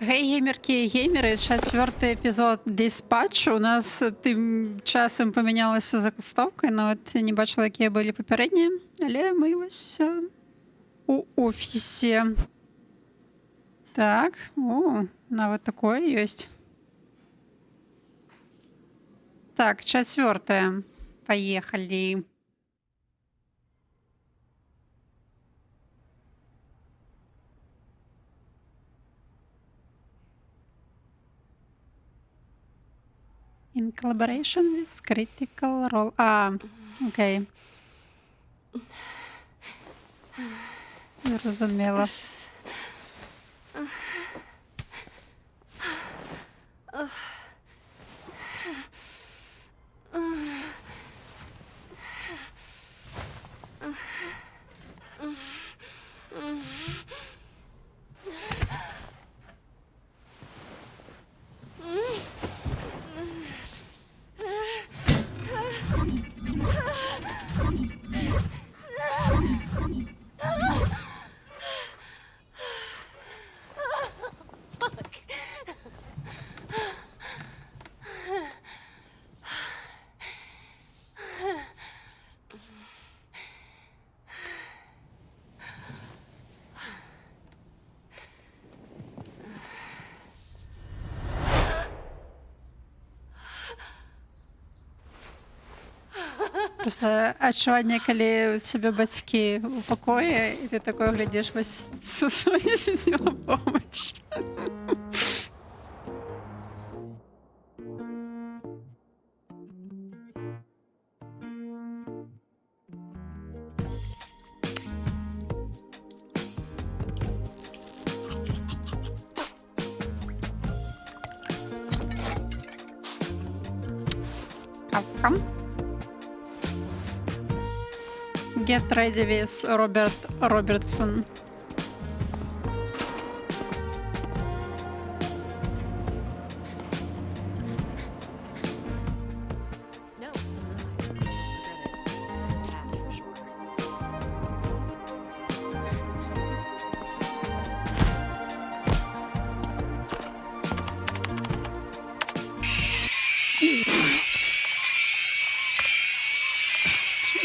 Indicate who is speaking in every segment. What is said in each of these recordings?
Speaker 1: Гей, геймерки і геймери, четвертий епізод Dispatch. У нас тим часом помінялася заставка, але от не бачила, які були попередні, але ми ось у офісі. Так, навіть такое есть. Так, четвертое. Поехали. In collaboration with Critical Role. Окей. Зрозуміло. Просто отчування, коли у тебе батьки у покої, і ти такой глядиш, ось Соня сиділа помощь. Капкам. Get ready with Robert Robertson.
Speaker 2: No, forget it. That for sure.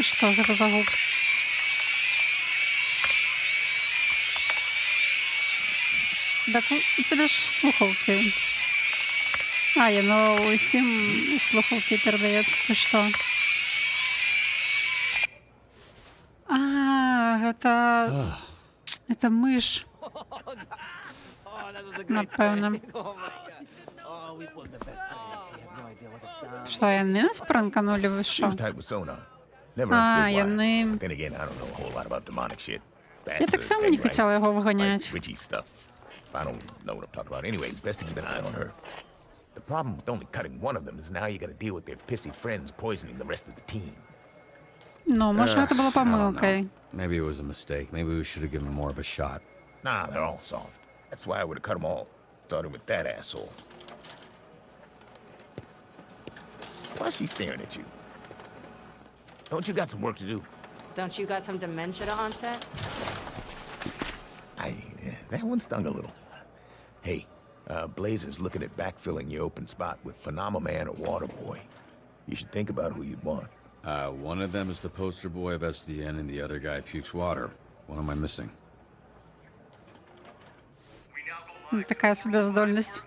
Speaker 1: Что это за звук? Так у тебе ж слухавки. Усім слухавки передається, чи що? Это мышь. Напевно. Що, яни нас пранканули, ви що?
Speaker 3: Type with sonar. Never
Speaker 1: Ah,
Speaker 3: understood why.
Speaker 1: яни.
Speaker 3: Then again, I don't know a whole lot about demonic shit.
Speaker 1: Я так само не хотіла його виганяти.
Speaker 3: Like witchy stuff. I don't know what I'm talking about. Anyway, best to keep an eye on her. The problem with only cutting one of them is now you gotta deal with their pissy friends poisoning the rest of the team.
Speaker 1: Ну, може, це було помилкою.
Speaker 4: Maybe it was a mistake. Maybe we should have given him more of a shot.
Speaker 3: Nah, they're all soft. That's why I would have cut them all. Starting with that asshole. Why's she staring at you? Don't you got some work to do?
Speaker 2: Don't you got some dementia to onset?
Speaker 3: That one stung a little. Hey, Blazer's looking at backfilling your open spot with Phenomenon or Waterboy. You should think about who you'd want.
Speaker 4: One of them is the poster boy of SDN and the other guy pukes water. What am I missing?
Speaker 1: Така собі здольність.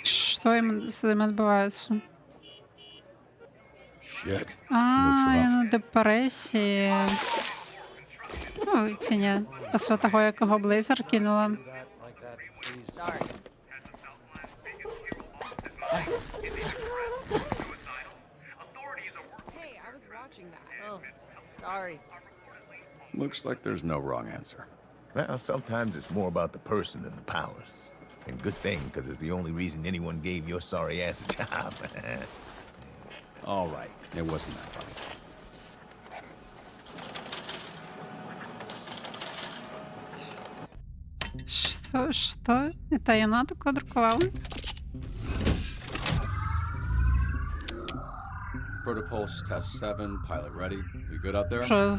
Speaker 1: Що їм з ним відбувається?
Speaker 4: Shit.
Speaker 1: Я на депресії. Ну, чи ні. Після того, як його Блейзер кинула.
Speaker 2: Sorry. Hey, I was watching that. Oh, sorry.
Speaker 4: Looks like there's no wrong answer.
Speaker 3: Well, sometimes it's more about the person than the powers. And good thing, because it's the only reason anyone gave your sorry ass a job.
Speaker 4: All right. It wasn't that funny.
Speaker 1: Що? Це я таку друкувала?
Speaker 4: Protopulse test 7, pilot ready. We good out there?
Speaker 1: Що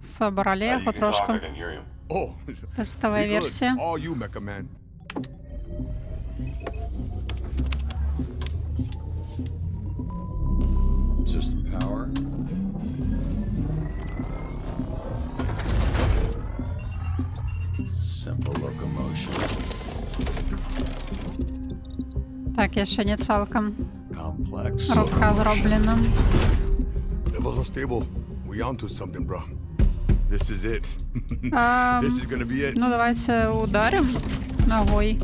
Speaker 1: собрали його трошки.
Speaker 5: I can hear you.
Speaker 6: Oh,
Speaker 1: Тестова
Speaker 6: be good.
Speaker 1: версія.
Speaker 6: All you, Mecha Man.
Speaker 4: System power. Simple locomotion.
Speaker 1: Так, я ще не цілком.
Speaker 4: Complex.
Speaker 1: Рука зроблена.
Speaker 5: Levels are stable. We onto something, bro. This is it. This is gonna be it.
Speaker 1: Ну, давайте ударим ногой.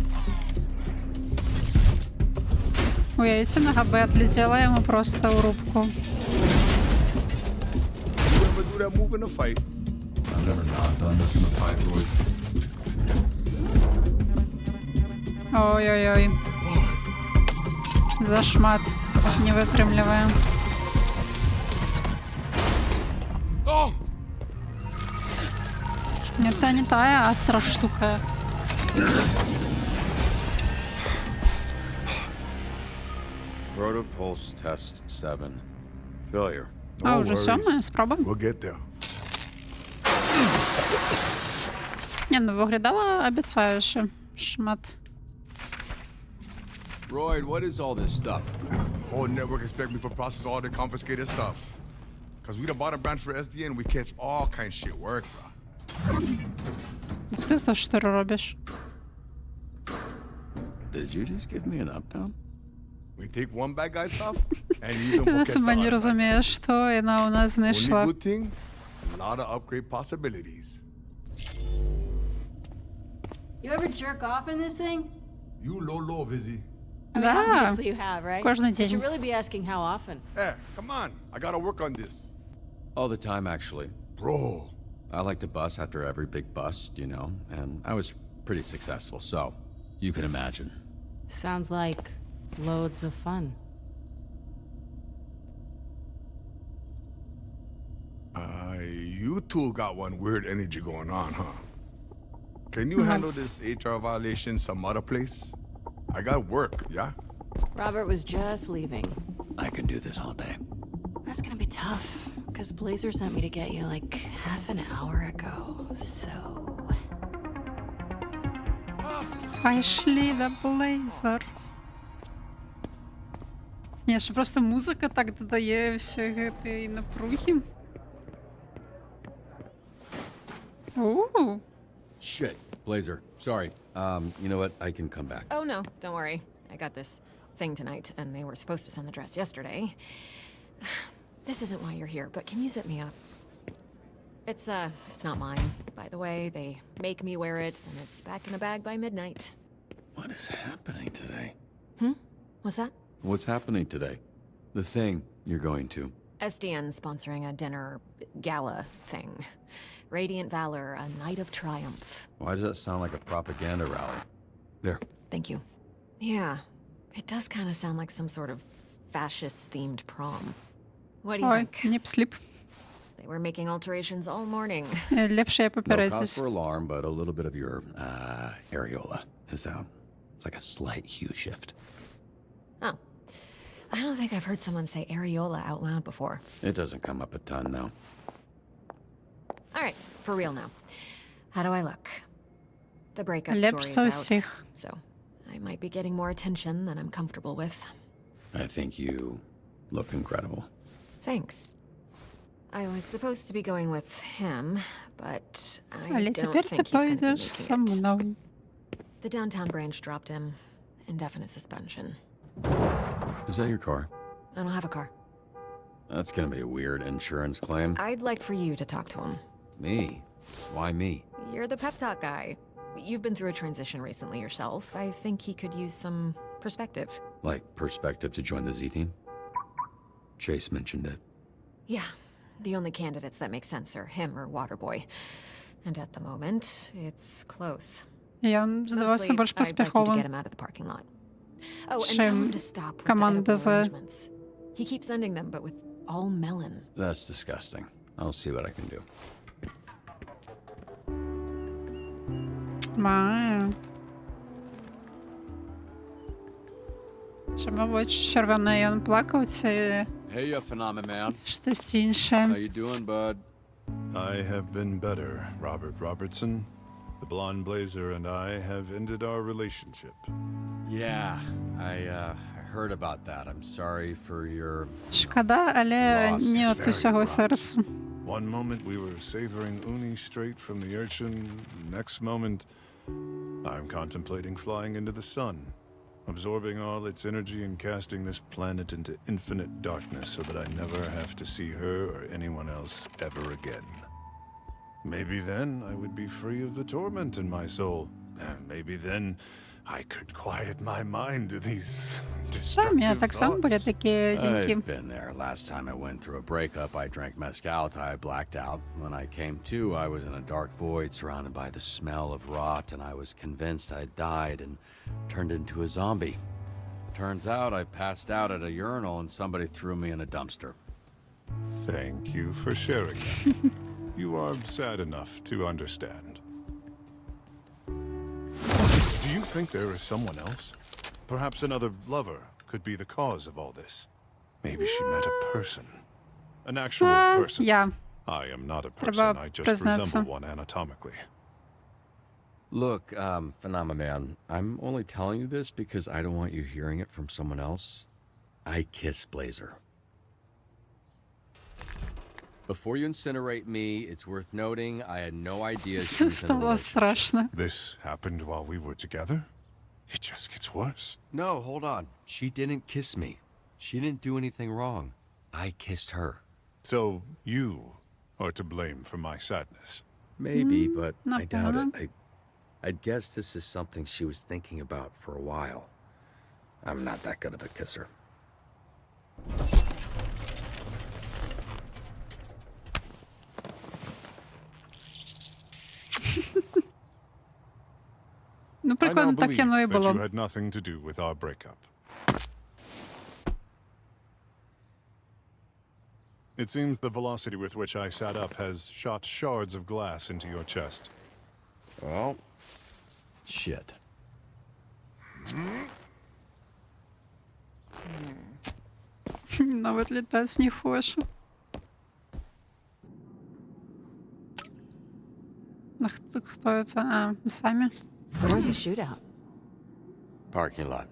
Speaker 1: Уявите, нога бы отлетела ему просто в рубку.
Speaker 5: You ever do that move in a fight?
Speaker 4: I've never not done this in a fight, Lloyd.
Speaker 1: Ой-ой-ой. Зашмат. Не выпрямливаем.
Speaker 5: Oh!
Speaker 1: Это не тая астра штука.
Speaker 4: Protopulse test 7. Failure.
Speaker 1: А,
Speaker 5: No
Speaker 1: уже
Speaker 5: worries.
Speaker 1: все, мы спробуем.
Speaker 5: We'll get there.
Speaker 1: Не, ну виглядало обіцяюче. Шмат.
Speaker 4: Royd, what is all this stuff?
Speaker 5: Whole network expect me to process all the confiscated stuff. Cause we the bottom branch for SDN, we catch all kind of shit work, bro.
Speaker 1: Ти то що робиш?
Speaker 4: Did you just give me an up-down?
Speaker 5: We take one bad guy stuff and use them for
Speaker 1: Я
Speaker 5: catch
Speaker 1: себе
Speaker 5: the
Speaker 1: не
Speaker 5: other.
Speaker 1: розумію, що вона у нас
Speaker 5: Only
Speaker 1: знайшла.
Speaker 5: good thing, a lot of upgrade possibilities.
Speaker 2: You ever jerk off in this thing?
Speaker 5: You low, Vizzy.
Speaker 2: I mean,
Speaker 1: Да.
Speaker 2: obviously you have, right?
Speaker 1: Кожний
Speaker 2: You should
Speaker 1: день.
Speaker 2: really be asking how often.
Speaker 5: Hey, come on. I gotta work on this.
Speaker 4: All the time, actually.
Speaker 5: Bro,
Speaker 4: I like to bust after every big bust, you know, and I was pretty successful, so you can imagine.
Speaker 2: Sounds like loads of fun.
Speaker 5: you two got one weird energy going on, huh? Can you handle this HR violation some other place? I got work, yeah?
Speaker 2: Robert was just leaving.
Speaker 4: I can do this all day.
Speaker 2: That's gonna be tough, because Blazer sent me to get you like half an hour ago, so...
Speaker 1: Пішли до Блейзер. Ні, що просто музика так додає всіх цієї напруги. Ooh.
Speaker 4: Shit. Blazer, sorry. You know what? I can come back.
Speaker 6: Oh, no, don't worry. I got this thing tonight, and they were supposed to send the dress yesterday. This isn't why you're here, but can you zip me up? It's not mine, by the way. They make me wear it, and it's back in the bag by midnight.
Speaker 4: What is happening today?
Speaker 6: What's that?
Speaker 4: What's happening today? The thing you're going to.
Speaker 6: SDN sponsoring a dinner gala thing. Radiant Valor, a night of triumph.
Speaker 4: Why does that sound like a propaganda rally? There.
Speaker 6: Thank you. Yeah, it does kind of sound like some sort of fascist-themed prom. What do you
Speaker 1: Ой,
Speaker 6: think?
Speaker 1: не сліп.
Speaker 6: They were making alterations all morning.
Speaker 1: Ліпше я
Speaker 4: No cause
Speaker 1: попередись.
Speaker 4: for alarm, but a little bit of your, areola is out. It's like a slight hue shift.
Speaker 6: Oh. I don't think I've heard someone say areola out loud before.
Speaker 4: It doesn't come up a ton now.
Speaker 6: All right, for real now. How do I look? The breakup
Speaker 1: Лепш
Speaker 6: story's
Speaker 1: за
Speaker 6: out,
Speaker 1: всіх.
Speaker 6: so I might be getting more attention than I'm comfortable with.
Speaker 4: I think you look incredible.
Speaker 6: Thanks. I was supposed to be going with him, but I
Speaker 1: Але
Speaker 6: don't
Speaker 1: тепер
Speaker 6: think
Speaker 1: ти
Speaker 6: he's going to be
Speaker 1: пойдеш
Speaker 6: making
Speaker 1: со
Speaker 6: it.
Speaker 1: мною.
Speaker 6: The downtown branch dropped him. Indefinite suspension.
Speaker 4: Is that your car?
Speaker 6: I don't have a car.
Speaker 4: That's gonna be a weird insurance claim.
Speaker 6: I'd like for you to talk to him.
Speaker 4: Me? Why me?
Speaker 6: You're the pep talk guy. You've been through a transition recently yourself. I think he could use some perspective.
Speaker 4: Like perspective to join the Z team? Chase mentioned it.
Speaker 6: Yeah, the only candidates that make sense are him or Waterboy. And at the moment, it's close.
Speaker 1: Я здавався
Speaker 6: Mostly,
Speaker 1: більш
Speaker 6: I'd like you to get
Speaker 1: поспіховим.
Speaker 6: him out of the parking lot. Oh, and
Speaker 1: Чим
Speaker 6: tell him to stop with the
Speaker 1: команда
Speaker 6: edible
Speaker 1: за-
Speaker 6: arrangements. He keeps sending them, but with all melon.
Speaker 4: That's disgusting. I'll see what I can do.
Speaker 1: Маю. Чи, мабуть, червоний він плакав, чи
Speaker 4: Hey, you phenomenon man.
Speaker 1: щось інше?
Speaker 4: How you doing, bud?
Speaker 7: I have been better, Robert Robertson. The blonde Blazer and I have ended our relationship.
Speaker 4: Yeah, I heard about that. I'm sorry for your...
Speaker 1: Шкода, але
Speaker 4: Loss
Speaker 1: не
Speaker 4: is
Speaker 1: от
Speaker 4: very
Speaker 1: усього
Speaker 4: abrupt.
Speaker 1: серцю.
Speaker 7: One moment we were savoring uni straight from the urchin, next moment I'm contemplating flying into the sun, absorbing all its energy and casting this planet into infinite darkness so that I never have to see her or anyone else ever again. Maybe then I would be free of the torment in my soul. And maybe then I could quiet my mind to these
Speaker 1: Там я
Speaker 7: destructive
Speaker 1: так само були
Speaker 7: thoughts.
Speaker 1: такі діньки.
Speaker 4: I've been there. Last time I went through a breakup, I drank mezcal till I blacked out. When I came to, I was in a dark void surrounded by the smell of rot, and I was convinced I'd died and turned into a zombie. Turns out I passed out at a urinal and somebody threw me in a dumpster.
Speaker 7: Thank you for sharing that. You are sad enough to understand. Do you think there is someone else? Perhaps another lover could be the cause of all this. Maybe she met a person. An actual person.
Speaker 1: Я.
Speaker 7: I am not a
Speaker 1: Треба
Speaker 7: person, I just
Speaker 1: признатися.
Speaker 7: resemble one anatomically.
Speaker 4: Look, Phenomenon, I'm only telling you this because I don't want you hearing it from someone else. I kiss Blazer. Before you incinerate me, it's worth noting I had no idea she
Speaker 1: Це
Speaker 4: was in a
Speaker 1: стало
Speaker 4: relationship.
Speaker 1: страшно.
Speaker 7: This happened while we were together? It just gets worse.
Speaker 4: No, hold on. She didn't kiss me. She didn't do anything wrong. I kissed her.
Speaker 7: So you are to blame for my sadness.
Speaker 4: Maybe, but I doubt
Speaker 1: напевно.
Speaker 4: it. I'd guess this is something she was thinking about for a while. I'm not that good of a kisser.
Speaker 1: Ну,
Speaker 7: I now
Speaker 1: прикольно, так
Speaker 7: believe
Speaker 1: кіно і
Speaker 7: that
Speaker 1: було.
Speaker 7: you had nothing to do with our breakup. It seems the velocity with which I sat up has shot shards of glass into your chest.
Speaker 4: Well, shit.
Speaker 1: Навіть літати не хочу. А хто це? А, самі?
Speaker 2: Where was the shootout?
Speaker 4: Parking lot.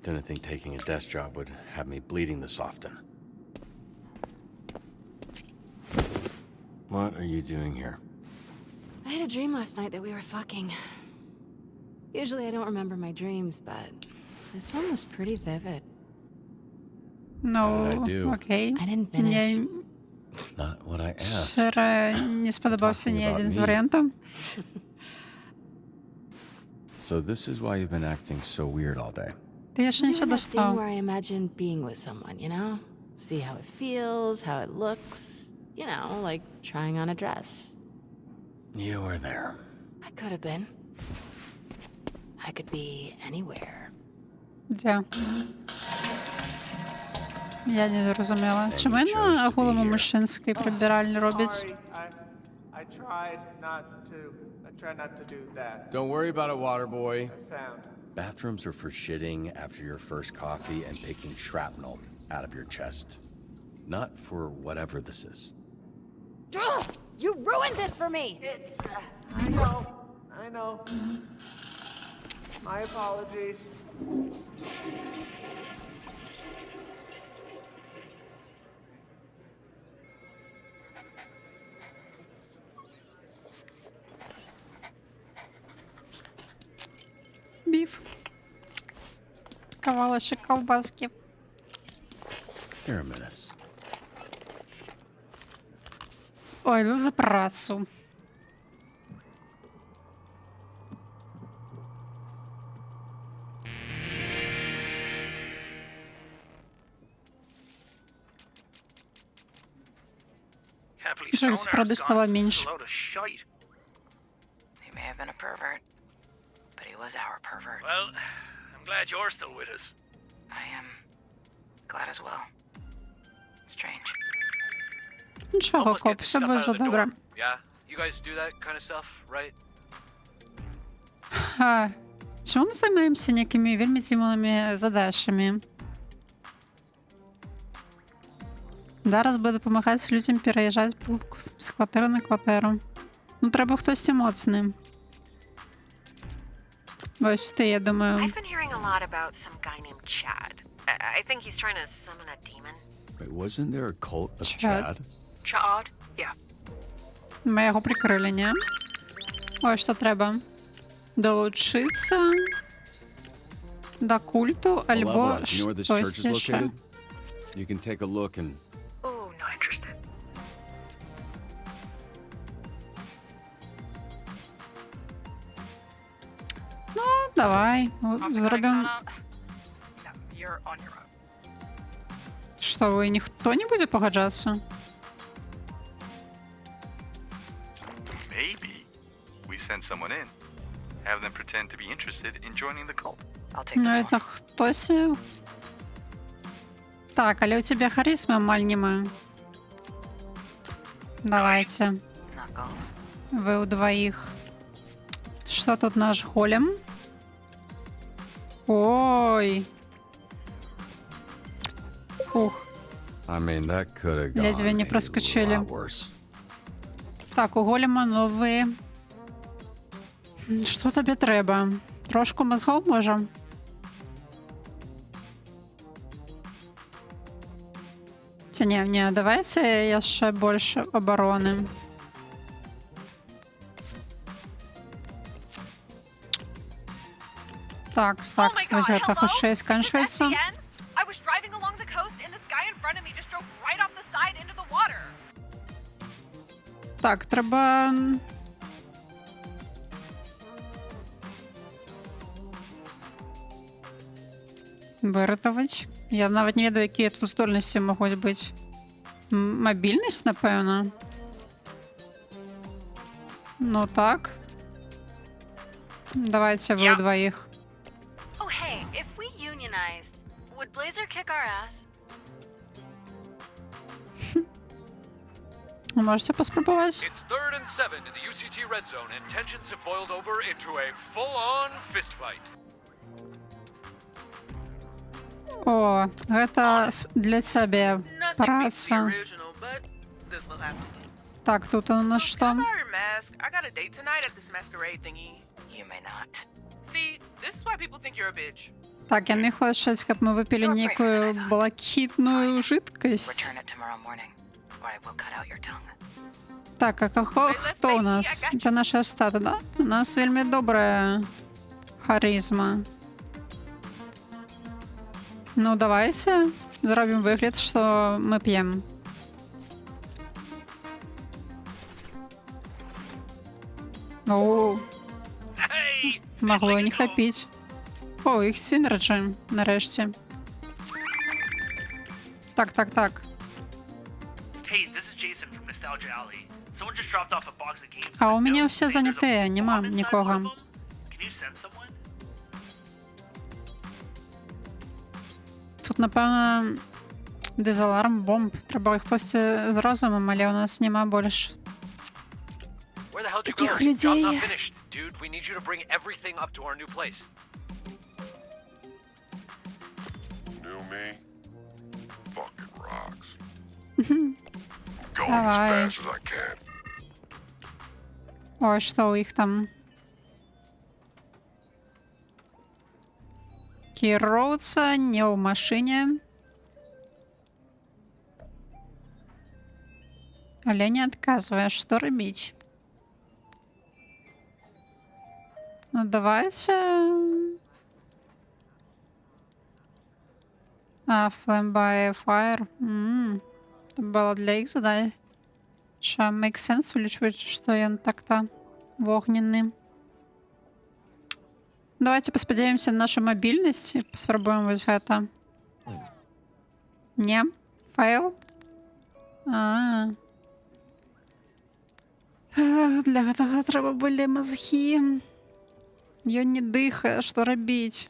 Speaker 4: Didn't think taking a desk job would have me bleeding this often. What are you doing here?
Speaker 2: I had a dream last night that we were fucking. Usually I don't remember my dreams, but this one was pretty vivid.
Speaker 1: Ну,
Speaker 4: How did I do?
Speaker 1: окей.
Speaker 2: I didn't finish.
Speaker 1: Мені
Speaker 4: Not what I asked.
Speaker 1: щиро не сподобався ні
Speaker 4: Talking
Speaker 1: один
Speaker 4: about
Speaker 1: з
Speaker 4: me.
Speaker 1: варіантів.
Speaker 4: So this is why you've been acting so weird all day.
Speaker 1: Та я ще
Speaker 2: I'm
Speaker 1: нічого
Speaker 2: doing that thing
Speaker 1: достав.
Speaker 2: where I imagine being with someone, you know? See how it feels, how it looks. You know, like trying on a dress.
Speaker 4: You were there.
Speaker 2: I could have been. I could be anywhere.
Speaker 1: Де? Я не зрозуміла. Чому
Speaker 4: you chose to
Speaker 1: на
Speaker 4: be
Speaker 1: голому
Speaker 4: here.
Speaker 1: мужчинській прибиральні роблять?
Speaker 8: Sorry, I tried not to. I try not to do that.
Speaker 4: Don't worry about it, water boy.
Speaker 8: Sound.
Speaker 4: Bathrooms are for shitting after your first coffee and picking shrapnel out of your chest. Not for whatever this is.
Speaker 2: Ugh! You ruined this for me!
Speaker 8: It's. I know. My apologies.
Speaker 1: Біф. Кавалочек ковбаски.
Speaker 4: Here a minute.
Speaker 1: Ой, ну за працю.
Speaker 9: Can't believe
Speaker 1: Жаль,
Speaker 9: Sonar's
Speaker 1: справді стало
Speaker 9: gone.
Speaker 1: менше.
Speaker 9: It's a load of shite.
Speaker 10: He may have been a pervert, but he was our pervert.
Speaker 9: Well, I'm glad you're still with us.
Speaker 10: I am glad as well. Strange.
Speaker 1: Нічого,
Speaker 9: Almost
Speaker 1: коп,
Speaker 9: get the
Speaker 1: все
Speaker 9: stuff
Speaker 1: буде
Speaker 9: out of the
Speaker 1: добре.
Speaker 9: door.
Speaker 11: Yeah? You guys do that kind of stuff, right?
Speaker 1: А, чому ми займаємося ніякими вельми цікавими задачами? Зараз буде допомагати людям переїжджати з квартири на квартиру. Ну, треба хтось емоційний. Ось ти, я думаю.
Speaker 6: I've been hearing a lot about some guy named Chad. I think he's trying to summon a demon.
Speaker 4: Wait, wasn't there a cult of
Speaker 1: Chad.
Speaker 4: Chad?
Speaker 10: Chad? Yeah.
Speaker 1: Ми його прикрили, ні? Ось що треба. Долучитися до культу,
Speaker 4: Well,
Speaker 1: або
Speaker 4: level up. You know where this church
Speaker 1: щось
Speaker 4: is
Speaker 1: ще.
Speaker 4: located? You can take a look and
Speaker 10: Oh, not interested.
Speaker 1: Ну, давай. Зробимо.
Speaker 10: No, you're on your own.
Speaker 1: Що, ви ніхто не буде погоджатися?
Speaker 12: Maybe we send someone in, have them pretend to be interested in joining the cult.
Speaker 10: I'll take
Speaker 1: Ну,
Speaker 10: this one.
Speaker 1: це хтось. Так, але у тебе харизма мальнима. Давайте.
Speaker 10: Knuckles.
Speaker 1: Ви у двоих. Що тут наш голем? Ой. Фух.
Speaker 4: I mean, that could have gone
Speaker 1: Лезвие не
Speaker 4: a
Speaker 1: проскочили.
Speaker 4: lot worse.
Speaker 1: Так, у голема нові. Що тобі треба? Трошку мозгов може? Це ні, давайте я ще більше оборони. Так, ось це хоче скінчується.
Speaker 6: I was driving along the coast and this guy in front of me just drove right off the side into the water.
Speaker 1: Так, треба. Вирятувати. Я навіть не веду, які тут здольності можуть бути. Мобільність, напевно. Ну так. Давайте ви двоїх.
Speaker 2: Oh, hey, if we unionized, would Blazer kick our ass?
Speaker 1: Можете поспробувати?
Speaker 13: It's 3rd and 7 in the UCT red zone, and tensions have boiled over into a full-on fistfight.
Speaker 1: О, це для тебе праця. Так, тут у нас що?
Speaker 10: You may not.
Speaker 1: Так, я не хочу, щоб ми випили некую блакитну жидкость.
Speaker 10: Return it tomorrow morning, or I will cut out your tongue.
Speaker 1: Так, а хто у нас? Це наша стата, да? У нас вельми добра харизма. Ну, давайте зробимо вигляд, що ми п'ємо. О,
Speaker 9: Hey!
Speaker 1: могло не хапіть. О, їх синерджі, нарешті. Так.
Speaker 9: Hey, this is Jason from Nostalgia Alley. Someone just dropped off a box of games.
Speaker 1: А у мене
Speaker 9: Note
Speaker 1: все
Speaker 9: saying there's a
Speaker 1: заняте, нема
Speaker 9: bomb inside one
Speaker 1: нікого.
Speaker 9: of them. Can you send someone?
Speaker 1: Тут, напевно, дезаларм, бомб. Треба хтось це з розумом, але у нас нема більше.
Speaker 13: Where the hell did you
Speaker 1: Таких
Speaker 13: go? Job's not
Speaker 1: людей.
Speaker 13: finished, dude. We need you to bring everything up to our new place.
Speaker 5: New me? Fucking rocks.
Speaker 1: Давай.
Speaker 5: as I can.
Speaker 1: Ой, що у їх там? Керуються не в машині. Але не відказує, що робити. Ну, давайте... Flame by Fire. Это было для их задач. Что, make sense, уличивать, что он так-то огненный. Давайте посподеемся на нашу мобильность и попробуем вот это. Не? Файл? Для гэтага трэба былі мозги. Ён не дыхае, што рабіць?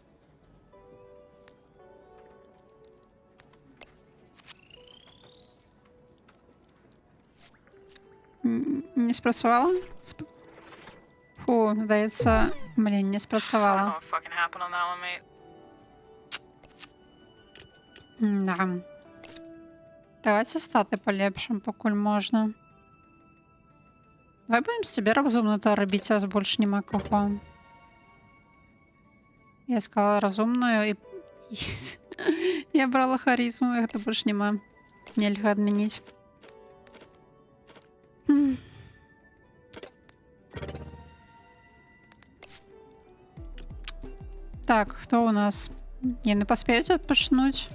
Speaker 1: Не спрацавала? Фу, здаецца, блин, не спрацавала.
Speaker 10: What fucking happened on that one, mate?
Speaker 1: Да. Давайте стати полепшим, покуль можна. Давай будем себе разумно-то робити, а больше нема кого. Я сказала разумную, и я брала харизму, это больше нема. Нельзя отменить. Так, кто у нас? Не, не поспеете отпочнуть?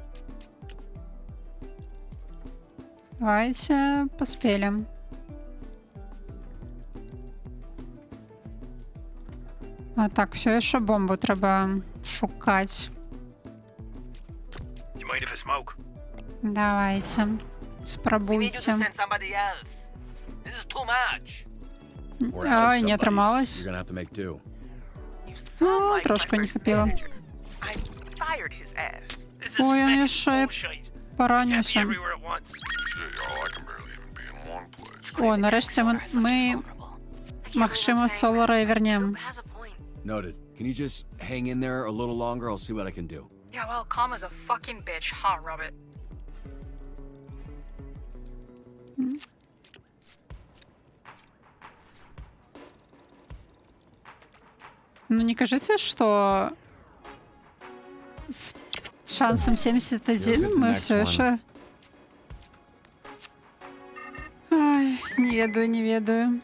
Speaker 1: Давайте поспели. А так, все ще бомбу треба шукать.
Speaker 9: You mind if I smoke?
Speaker 1: Давайте. Спробуйте. Ой, не отрималась. О, трошки не хапіла. Ой, я ще поранюся. О, нарешті ми Максима Солара і вернем.
Speaker 4: Noted. Can you just hang in there a little longer? I'll see what I can do.
Speaker 10: Yeah, well, Kama's a fucking bitch, huh, Robert?
Speaker 1: Ну, не кажется, что с шансом 71 мы все еще... Ой, не ведаю, не ведаю.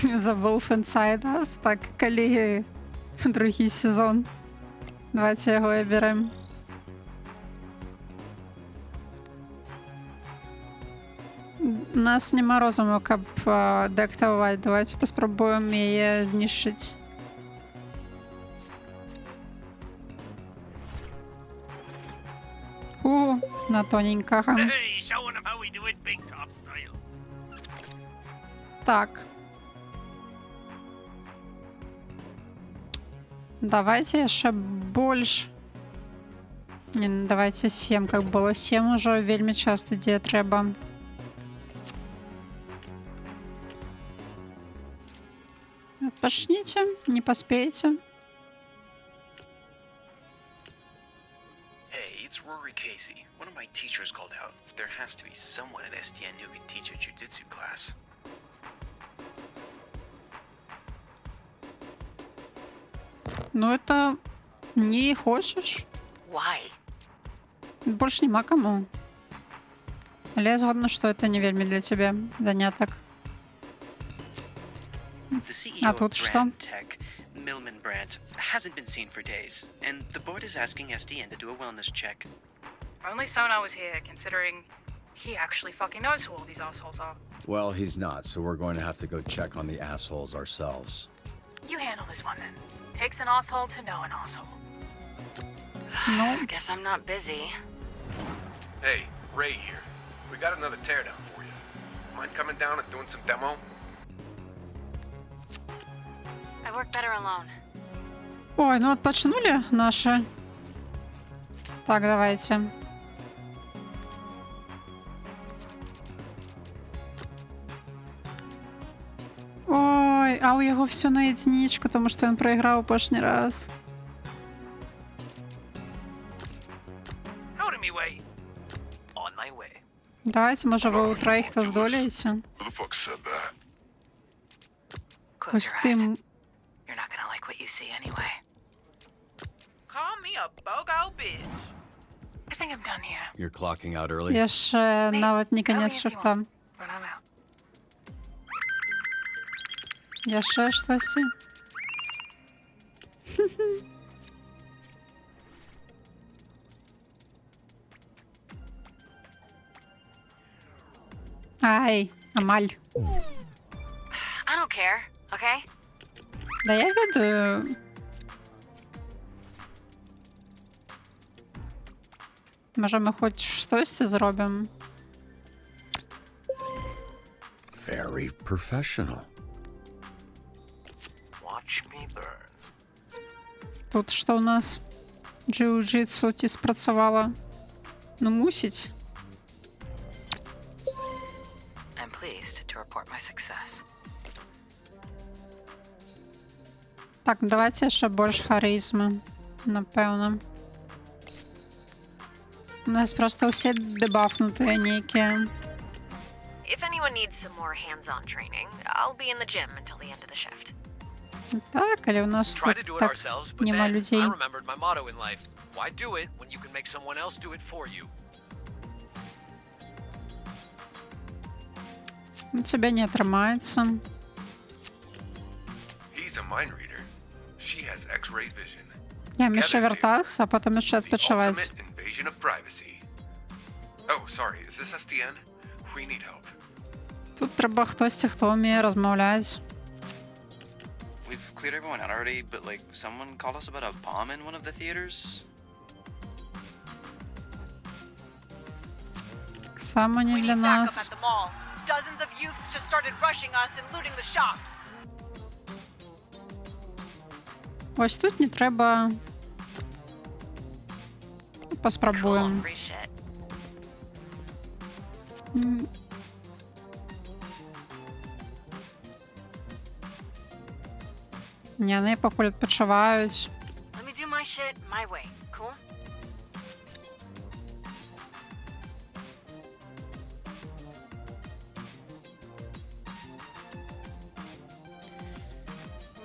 Speaker 1: The Wolf Inside Us. Так, колеги, другий сезон. Давайте його оберемо. У нас нема розуму, каб деактивувати. Давайте поспробуємо її знищити. На тоненького.
Speaker 9: Hey, showing them how we do it big top style.
Speaker 1: Так. Давайте еще больше. Не, ну давайте 7, как было. 7 уже вельми часто, где треба. Отпочните, не поспеете.
Speaker 14: Hey, it's Rory Casey. One of my teachers called out. There has to be someone at STN who can teach a jujitsu class.
Speaker 1: Ну это не хочешь.
Speaker 10: Why?
Speaker 1: Больше нема кому. Але я згодна, що це не вельми для тебе заняток.
Speaker 14: The CEO
Speaker 1: А
Speaker 14: of
Speaker 1: тут что?
Speaker 14: Brand Tech, Millman Brandt, hasn't been seen for days, and the board is asking SDN to do a wellness check.
Speaker 10: Only Sona was here, considering he actually fucking knows who all these assholes are.
Speaker 4: Well, he's not, so we're going to have to go check on the assholes ourselves.
Speaker 10: You handle this one then. Takes an asshole to know an asshole.
Speaker 1: No.
Speaker 2: Guess I'm not busy.
Speaker 15: Hey, Ray here. We got another teardown for you. Mind coming down and doing some demo?
Speaker 2: I work better alone.
Speaker 1: Ой, ну отпочнули наши. Так, давайте. Ой, а у його все на единичку, тому що він проіграв перший раз.
Speaker 9: Out of me way. On my way.
Speaker 1: Давайте, може, ви у троїх хто здолієте?
Speaker 5: Who the fuck said that?
Speaker 10: Close
Speaker 1: Ось
Speaker 10: your eyes.
Speaker 1: тим.
Speaker 10: You're not gonna like what you see anyway.
Speaker 16: Call me a bogo bitch.
Speaker 10: I think I'm done here.
Speaker 4: You're clocking out early?
Speaker 1: Я ж навіть не конець шифта.
Speaker 10: But I'm out.
Speaker 1: Я ще щось. Ай, Амаль.
Speaker 2: I don't care, okay?
Speaker 1: Да я веду. Може ми хоч щось зробимо?
Speaker 4: Very professional.
Speaker 14: Watch me burn.
Speaker 1: Тут що у нас? Джиу-джитсу ті спрацювала. Ну мусить.
Speaker 10: I'm pleased to report my success.
Speaker 1: Так, давайте ще більш харизми. Напевно. У нас просто всі дебафнуті ніякі.
Speaker 6: If anyone needs some more hands-on training, I'll be in the gym until the end of the shift.
Speaker 1: Так, але у нас
Speaker 13: Tried to do
Speaker 1: тут
Speaker 13: it
Speaker 1: так
Speaker 13: ourselves, but
Speaker 1: нема
Speaker 13: then
Speaker 1: людей.
Speaker 13: I remembered my motto in life. Why do it when you can make someone else do it for you?
Speaker 1: У тебя не отримається.
Speaker 15: He's a mind reader. She has X-ray vision.
Speaker 1: Я мішу вертатися, а потім ще відпочивати.
Speaker 15: Ultimate invasion of privacy. Oh, sorry. Is this SDN? We need help.
Speaker 1: Тут треба хтось, хто вміє розмовляти.
Speaker 14: We've cleared everyone out already, but like someone called us about a bomb in one of the theaters.
Speaker 1: Саме не для нас.
Speaker 17: the mall. Dozens of youths just started rushing us and looting the shops.
Speaker 1: Ось тут не треба. Поспробуємо.
Speaker 17: Cool, free shit.
Speaker 1: Ні, вони поки відпочивають.
Speaker 2: Let me do my shit my way. Cool?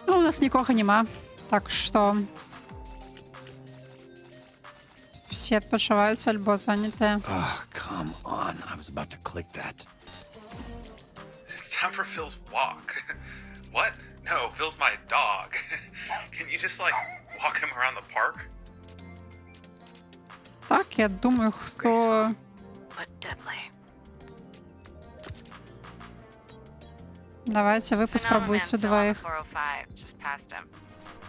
Speaker 1: Ну, у нас нікого нема. Так що всі відпочиваються або зайняті.
Speaker 4: Oh, come on. I was about to click that.
Speaker 12: It's time for Phil's walk. What? No, Phil's my dog. Can you just, like, walk him around the park?
Speaker 1: Так, я думаю, хто...
Speaker 2: But deadly.
Speaker 1: Давайте ви поспробуйте двоїх.
Speaker 2: 405 just passed him.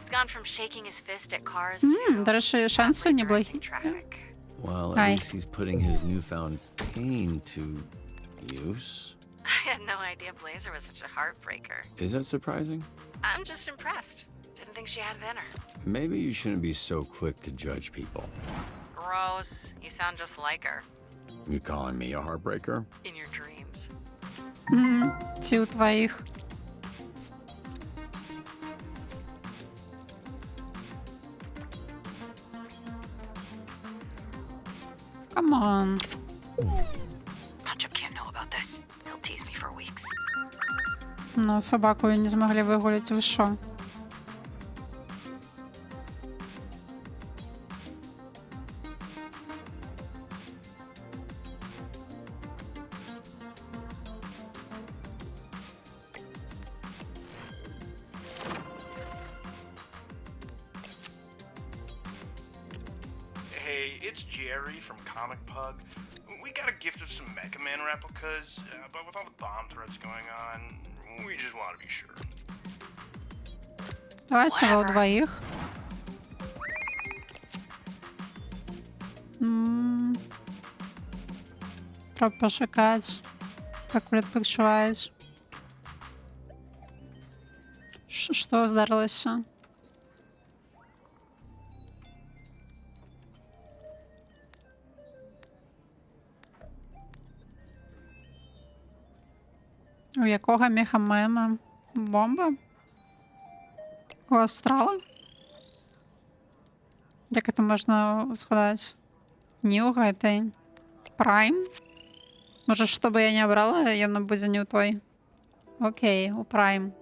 Speaker 2: He's gone from shaking his fist at cars to
Speaker 1: До речі, шанси неблагі.
Speaker 2: traffic.
Speaker 4: Well, at
Speaker 1: Hi.
Speaker 4: least he's putting his newfound pain to use.
Speaker 2: I had no idea Blazer was such a heartbreaker.
Speaker 4: Is that surprising?
Speaker 2: I'm just impressed. Didn't think she had it in her.
Speaker 4: Maybe you shouldn't be so quick to judge people.
Speaker 2: Gross. You sound just like her.
Speaker 4: You calling me a heartbreaker?
Speaker 2: In your dreams.
Speaker 1: Ці у твоїх. Come on.
Speaker 2: Pancho can't know about this. He'll tease me for weeks.
Speaker 1: Ну, собаку не змогли вигуляти, ви що?
Speaker 18: Hey, it's Jerry from Comic Pug. We got a gift of some Mega Man replicas, but with all the bomb threats going on, we just want to be sure.
Speaker 1: Давайте ви у двоїх. Треба пошукати. Як ви відпочиваєш. Що здарилося? У якого мехамена? Бомба? У Астрала? Як це можна згадати? Нюга, это Прайм? Може, що би я не обрала, я не буду не у той. Окей, у Прайм.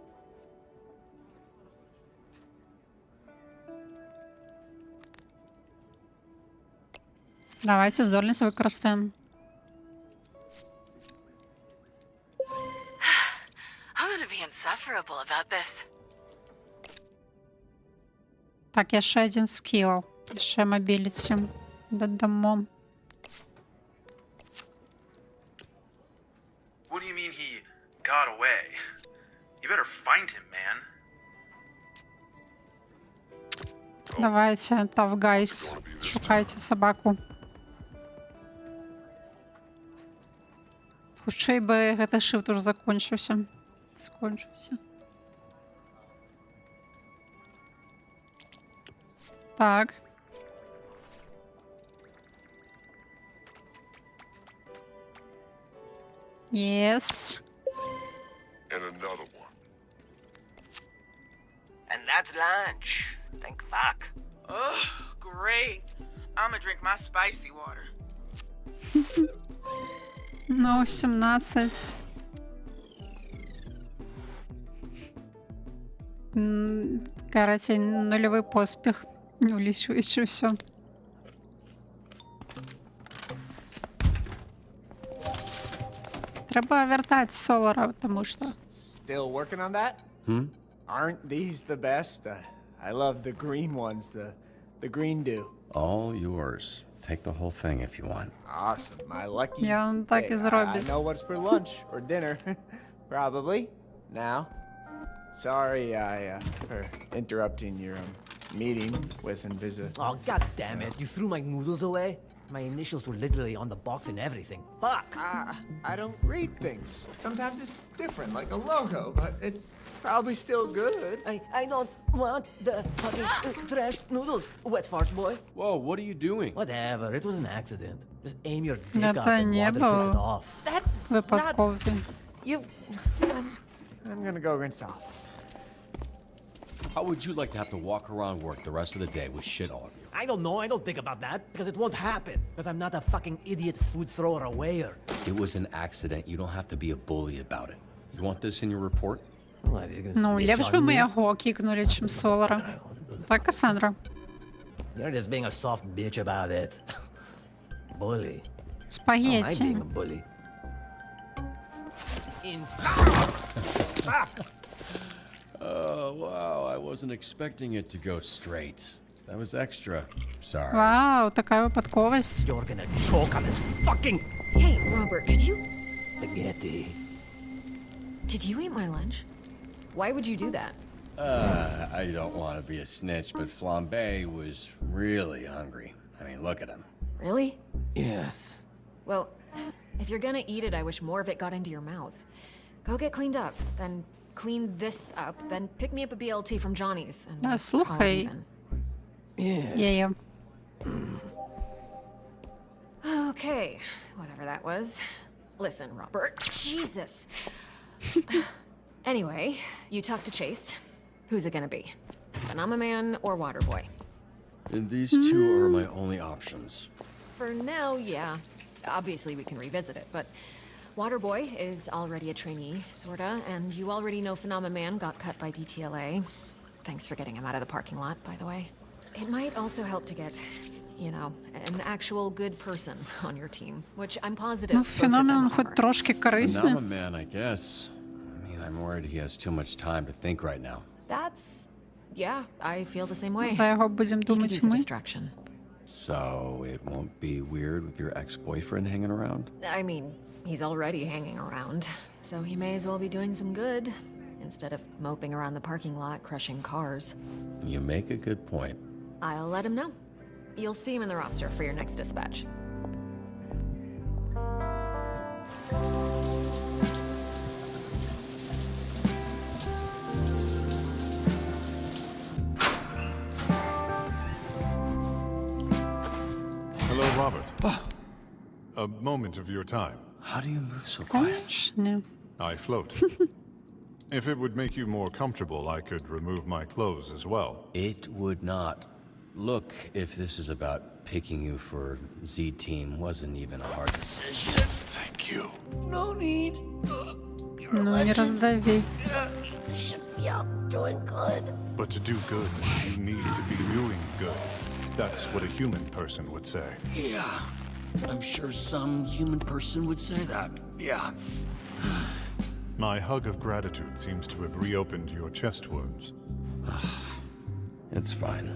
Speaker 1: Давайте здольність використаємо.
Speaker 2: I'm gonna be insufferable about this.
Speaker 1: Так, я ще один скіл. Ще мобіліті. Додамо.
Speaker 12: What do you mean he got away? You better find him, man.
Speaker 1: Давайте, Tough Guys. Шукайте собаку. Хутчэй бы гэты шифт уже закончился. Скончился. Так. Yes.
Speaker 15: And another one.
Speaker 16: And that's lunch. Thank fuck.
Speaker 9: Ugh, great. I'ma drink my spicy water.
Speaker 1: Ну, 17. Короче, нульовий поспіх. Улічуючи все. Треба вертати Солара, тому що...
Speaker 19: Still working on that? Aren't these the best? I love the green ones, the green dew.
Speaker 4: All yours. Take the whole thing if you want.
Speaker 19: Awesome, my lucky.
Speaker 1: Я он так і
Speaker 19: I
Speaker 1: зробить.
Speaker 19: know what's for lunch or dinner, probably. Now, sorry for interrupting your meeting with Invisa.
Speaker 20: Oh, god damn it. You threw my noodles away? My initials were literally on the box and everything. Fuck!
Speaker 19: I don't read things. Sometimes it's different, like a logo, but it's probably still good.
Speaker 20: I don't want the fucking trash noodles, wet fart boy.
Speaker 4: Whoa, what are you doing?
Speaker 20: Whatever, it was an accident. Just aim your dick up
Speaker 1: Це
Speaker 20: and
Speaker 1: не
Speaker 20: water piss it
Speaker 1: було
Speaker 20: off. That's
Speaker 1: випадкові.
Speaker 20: You...
Speaker 19: I'm gonna go rinse off.
Speaker 4: How would you like to have to walk around work the rest of the day with shit all over you?
Speaker 20: I don't know, I don't think about that, because it won't happen. Because I'm not a fucking idiot food thrower awayer.
Speaker 4: It was an accident. You don't have to be a bully about it. You want this in your report?
Speaker 20: What, you're gonna
Speaker 1: Ну,
Speaker 20: snitch
Speaker 1: ліпш
Speaker 20: on
Speaker 1: би
Speaker 20: me?
Speaker 1: ми його кікнули, чим Солара. Так, Кассандра.
Speaker 20: You're just being a soft bitch about it. Bully. Oh, I'm
Speaker 1: Спагетті.
Speaker 20: being a bully.
Speaker 4: Oh, wow. I wasn't expecting it to go straight. That was extra. Sorry.
Speaker 1: Вау, така випадковість.
Speaker 20: You're gonna choke on this fucking
Speaker 6: Hey, Robert, could you...
Speaker 20: spaghetti.
Speaker 6: Did you eat my lunch? Why would you do that?
Speaker 4: I don't want to be a snitch, but Flambe was really hungry. I mean, look at him.
Speaker 6: Really?
Speaker 20: Yes.
Speaker 6: Well, if you're gonna eat it, I wish more of it got into your mouth. Go get cleaned up, then clean this up, then pick me up a BLT from Johnny's, and we'll call it
Speaker 1: Слухай.
Speaker 6: even.
Speaker 20: Yes.
Speaker 1: Є.
Speaker 6: Okay, whatever that was. Listen, Robert. Jesus. Anyway, you talked to Chase. Who's it gonna be? Phenomena Man or Waterboy?
Speaker 4: And these two are my only options.
Speaker 6: For now, yeah. Obviously, we can revisit it, but Waterboy is already a trainee, sorta, and you already know Phenomena Man got cut by DTLA. Thanks for getting him out of the parking lot, by the way. It might also help to get, you know, an actual good person on your team, which I'm positive.
Speaker 1: Ну,
Speaker 6: both of them
Speaker 1: феномен хоч
Speaker 6: are.
Speaker 1: трошки корисний.
Speaker 4: Phenomena Man, I guess. I mean, I'm worried he has too much time to think right now.
Speaker 6: That's, yeah, I feel the same way.
Speaker 1: За його будемо
Speaker 6: He could
Speaker 1: думати
Speaker 6: use a
Speaker 1: ми.
Speaker 6: distraction.
Speaker 4: So it won't be weird with your ex-boyfriend hanging around?
Speaker 6: I mean, he's already hanging around, so he may as well be doing some good instead of moping around the parking lot crushing cars.
Speaker 4: You make a good point.
Speaker 6: I'll let him know. You'll see him in the roster for your next dispatch.
Speaker 7: Hello, Robert. A moment of your time.
Speaker 4: How do you move so quiet?
Speaker 1: Конечно.
Speaker 7: I float. If it would make you more comfortable, I could remove my clothes as well.
Speaker 4: It would not. Look, if this is about picking you for Z-Team, wasn't even a hard decision.
Speaker 7: Thank you.
Speaker 17: No need.
Speaker 1: Ну, не раздави.
Speaker 17: Should be up doing good.
Speaker 7: But to do good, you need to be doing good. That's what a human person would say.
Speaker 4: Yeah, I'm sure some human person would say that. Yeah.
Speaker 7: My hug of gratitude seems to have reopened your chest wounds.
Speaker 4: It's fine.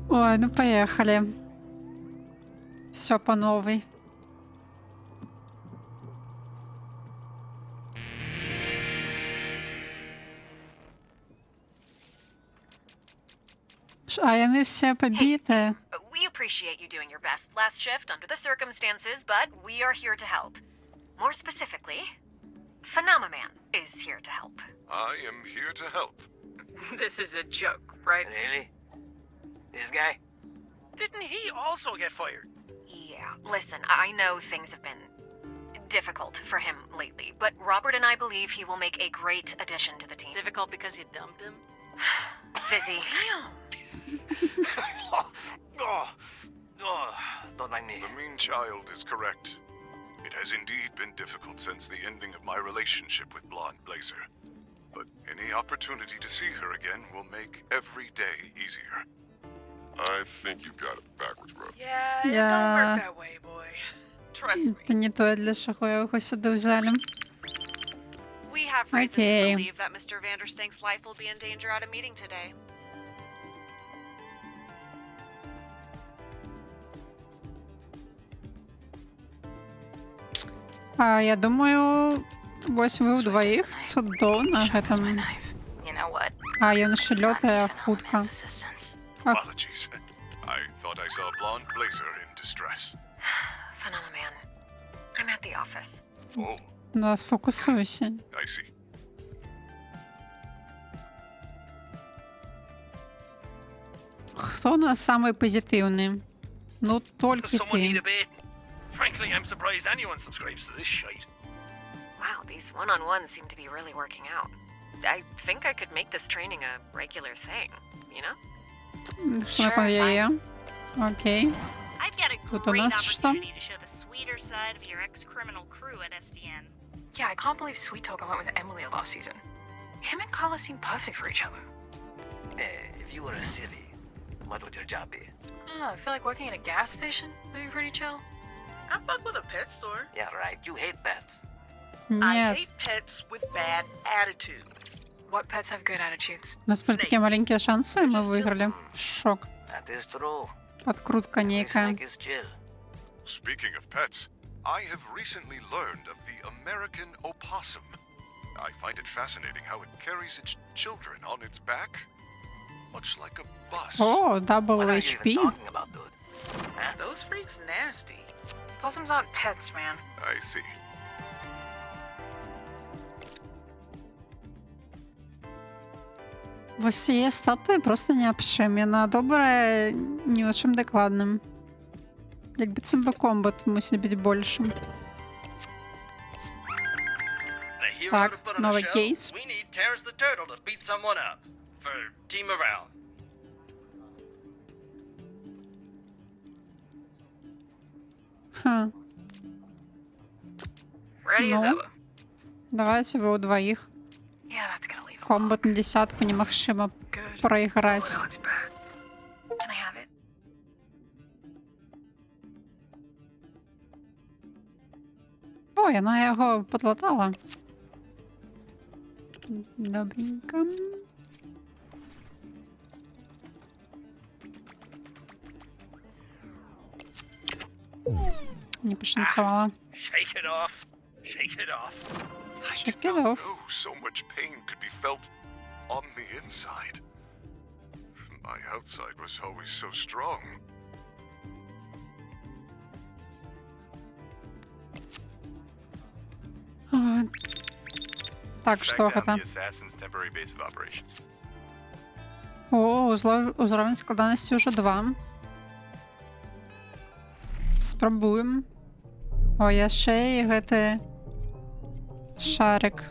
Speaker 1: Ой, ну поехали. Все по новой. А вони все побиті.
Speaker 17: We appreciate you doing your best last shift under the circumstances, but we are here to help. More specifically, Phenomena Man is here to help.
Speaker 15: I am here to help.
Speaker 9: This is a joke, right?
Speaker 14: Really? This guy?
Speaker 9: Didn't he also get fired?
Speaker 17: Yeah, listen, I know things have been difficult for him lately, but Robert and I believe he will make a great addition to the team.
Speaker 2: Difficult because you dumped him?
Speaker 17: Fizzy.
Speaker 14: Don't mind me.
Speaker 15: The mean child is correct.
Speaker 7: It has indeed been difficult since the ending of my relationship with Blonde Blazer. But any opportunity to see her again will make every day easier. I think you got it backwards, bro.
Speaker 16: Yeah, it don't work that way, boy. Trust me.
Speaker 1: Це не то, для чого його сюди взяли.
Speaker 21: We have reason
Speaker 1: Okay.
Speaker 21: to believe that Mr. Vanderstink's life will be in danger at a meeting today.
Speaker 1: Я думаю, ось ви вдвоїх чудово на гэтым.
Speaker 9: You know what?
Speaker 1: Ён ще лётае хутка.
Speaker 7: Apologies. I thought I saw Blonde Blazer in distress.
Speaker 17: Phenomenon. I'm at the office.
Speaker 7: Oh,
Speaker 1: Да, сфокусуйся.
Speaker 7: I see.
Speaker 1: Хто у нас самий позитивний? Ну, тільки
Speaker 9: Someone need a
Speaker 1: ти.
Speaker 9: bit. Frankly, I'm surprised anyone subscribes to this shite.
Speaker 17: Wow, these one-on-ones seem to be really working out. I think I could make this training a regular thing, you know?
Speaker 1: Що на є? Окей.
Speaker 10: I've got a
Speaker 1: Тут у
Speaker 10: great
Speaker 1: нас що?
Speaker 10: opportunity to show the sweeter side of your ex-criminal crew at SDN.
Speaker 22: Yeah, I can't believe Sweet Toga went with Emily last season. Him and Carla seem perfect for each other.
Speaker 14: If you were a civvy, what would your job be?
Speaker 22: I feel like working at a gas station would be pretty chill.
Speaker 16: I fuck with a pet store.
Speaker 14: Yeah, right. You hate pets.
Speaker 16: I
Speaker 1: Нет.
Speaker 16: hate pets with bad attitude.
Speaker 22: What pets have good attitudes?
Speaker 1: У нас были такие маленькие шансы, и мы выиграли. Шок.
Speaker 14: That is true.
Speaker 1: Подкрутка некая.
Speaker 14: Snake is chill.
Speaker 7: Speaking of pets, I have recently learned of the American opossum. I find it fascinating how it carries its children on its back, much like a bus.
Speaker 1: О, дабл
Speaker 14: What are you
Speaker 1: HP.
Speaker 14: even talking about, dude? Huh?
Speaker 16: Those freaks nasty.
Speaker 22: Possums aren't pets, man.
Speaker 7: I see.
Speaker 1: Усі стати просто необшимі, добре, не очень докладним. Якби цим би комбат мусить бути більшим.
Speaker 23: The hero
Speaker 1: Так,
Speaker 23: to put on a
Speaker 1: новий
Speaker 23: show,
Speaker 1: кейс.
Speaker 23: we need Terrence the Turtle to beat someone up for team morale.
Speaker 1: Ха.
Speaker 22: Ready as
Speaker 1: Ну,
Speaker 22: ever.
Speaker 1: давайте ви удвоїх.
Speaker 22: Yeah, that's gonna leave.
Speaker 1: Комбат на десятку немагчыма проіграць.
Speaker 22: Can I have it?
Speaker 1: О, яна яго подлатала. Добренько. Не пошанцевала.
Speaker 9: Shake it off. Shake it off.
Speaker 1: Shake it off.
Speaker 7: Oh, so much pain could be felt on the inside. My outside was always so strong.
Speaker 1: А, Так, что
Speaker 24: Track down
Speaker 1: это?
Speaker 24: the assassin's temporary base of operations.
Speaker 1: О, узровень складаності уже 2. Спробуем. О, я ще і гэты шарик.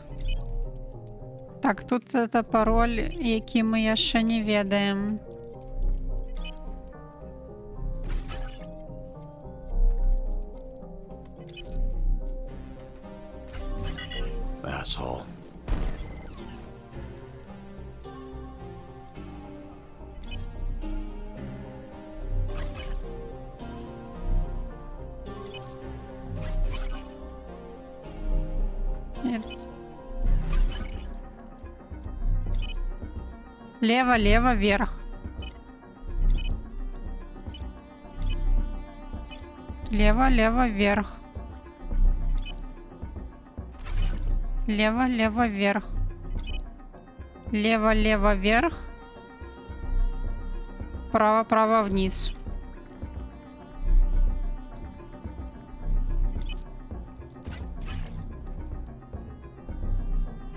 Speaker 1: Так, тут это пароль, які мы яшчэ не ведаем.
Speaker 4: Asshole.
Speaker 1: Нет. Лево, лево, вверх. Лево, лево, вверх. Лево, лево, вверх. Лево, лево, вверх. Право, право, вниз.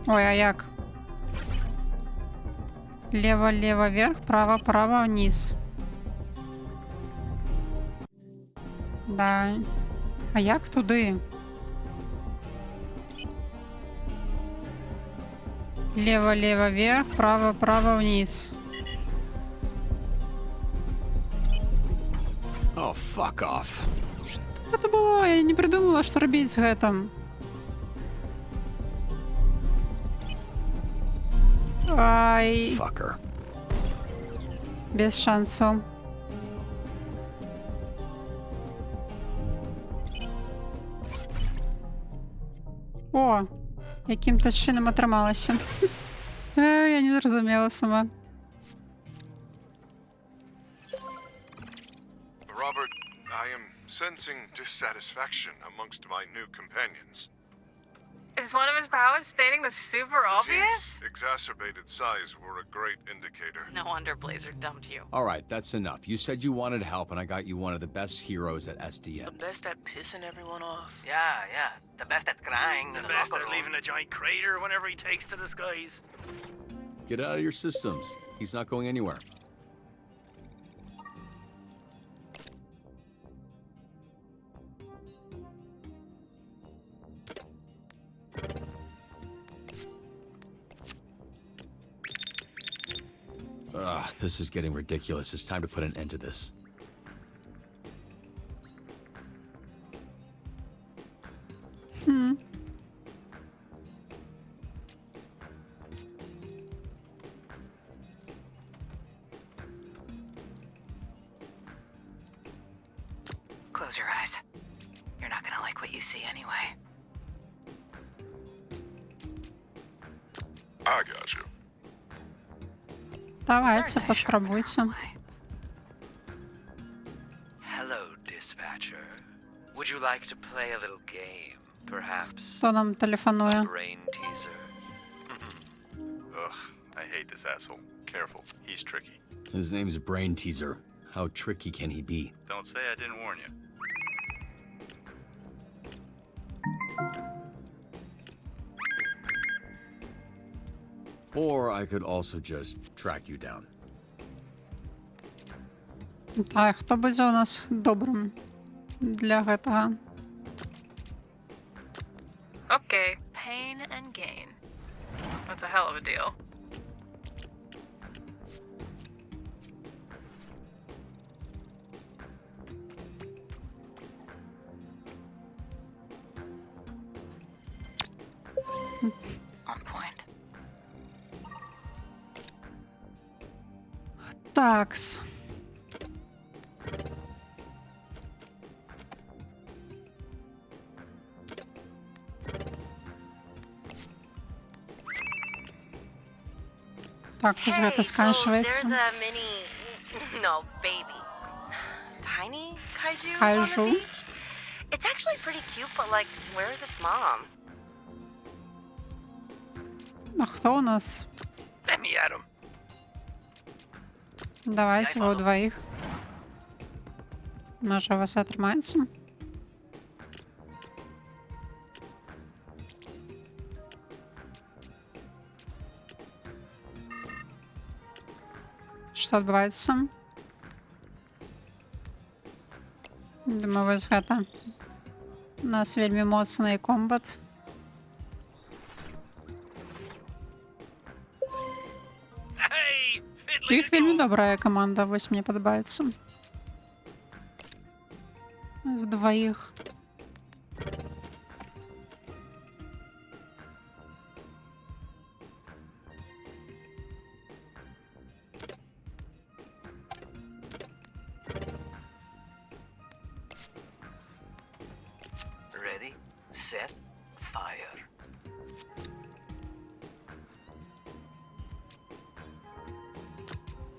Speaker 1: Ой, а як? Лево, лево, вверх, право, право, вниз. Да. А як туди? Лево, лево, вверх, право, право, вниз.
Speaker 4: Oh, fuck off.
Speaker 1: гэта было? Я не придумала, што рабіць з гэтым. Ай.
Speaker 4: Fucker.
Speaker 1: Без шансу. О, яким-то чином атрымалася. Я не зразумела сама.
Speaker 7: Robert, I am sensing dissatisfaction amongst my new companions.
Speaker 10: Is one of his powers stating the super obvious?
Speaker 7: Team's exacerbated size were a great indicator.
Speaker 21: No wonder Blazer dumped you.
Speaker 4: All right, that's enough. You said you wanted help, and I got you one of the best heroes at SDN.
Speaker 23: The best at pissing everyone off. Yeah. The best at crying.
Speaker 9: The best at leaving a giant crater whenever he takes to the skies.
Speaker 4: Get out of your systems. He's not going anywhere. Ugh, this is getting ridiculous. It's time to put an end to this.
Speaker 21: Close your eyes. You're not gonna like what you see anyway.
Speaker 7: I got you.
Speaker 1: Давайте, поспробуйте.
Speaker 23: Hello, dispatcher. Would you like to play a little game, perhaps?
Speaker 1: Хто нам телефонує?
Speaker 23: Brain teaser.
Speaker 24: Ugh, I hate this asshole. Careful, he's tricky.
Speaker 4: His name's Brain Teaser. How tricky can he be?
Speaker 24: Don't say I didn't warn you.
Speaker 4: Or I could also just track you down.
Speaker 1: Так, хто буде у нас добрим для гэтага?
Speaker 10: Okay, pain and gain. That's a hell of a deal.
Speaker 21: On point.
Speaker 1: Такс. Так, пусть гэта сканчивается.
Speaker 3: There's a mini, no, baby, tiny kaiju
Speaker 1: Kaiju?
Speaker 3: on the beach. It's actually pretty cute, but like, where is its mom?
Speaker 1: А хто у нас?
Speaker 9: Let me at him.
Speaker 1: Давайте вы удвоих. Може, у вас атрымаецца? Што адбываецца? Думаю, вось гэта. У нас вельмі моцны комбат. Іх вельмі добрая каманда, вось мне падабаецца. З дваіх.
Speaker 23: Ready, set, fire.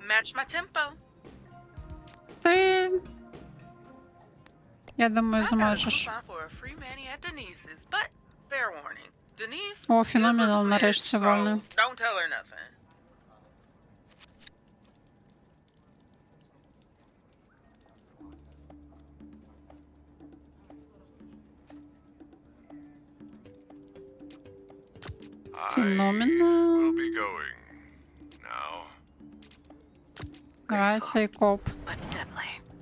Speaker 16: Match my tempo.
Speaker 1: Ти... Я думаю,
Speaker 16: I gotta
Speaker 1: зможеш.
Speaker 16: move on for a free Manny at Denise's, but fair warning. Denise
Speaker 1: О,
Speaker 16: is a
Speaker 1: феноменал,
Speaker 16: snitch,
Speaker 1: нарешті
Speaker 16: so
Speaker 1: вольний.
Speaker 16: don't tell her nothing.
Speaker 1: Феноменал.
Speaker 7: We'll be going now.
Speaker 1: Давайте, коп.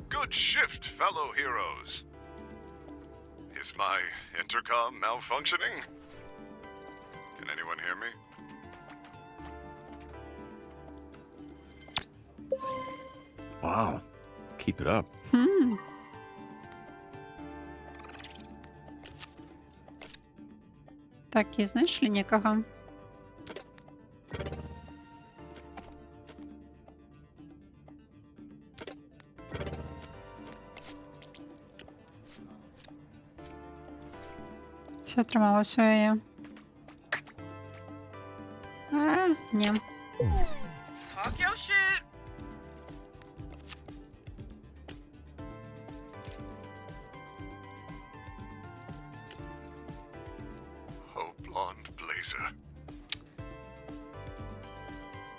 Speaker 7: Good shift, fellow heroes. Is my intercom malfunctioning? Can anyone hear me?
Speaker 4: Wow. Keep it up.
Speaker 1: Так, і знайшли нікого. Все трималося у її. Ні.
Speaker 16: Talk your shit.
Speaker 7: Oh, blonde blazer.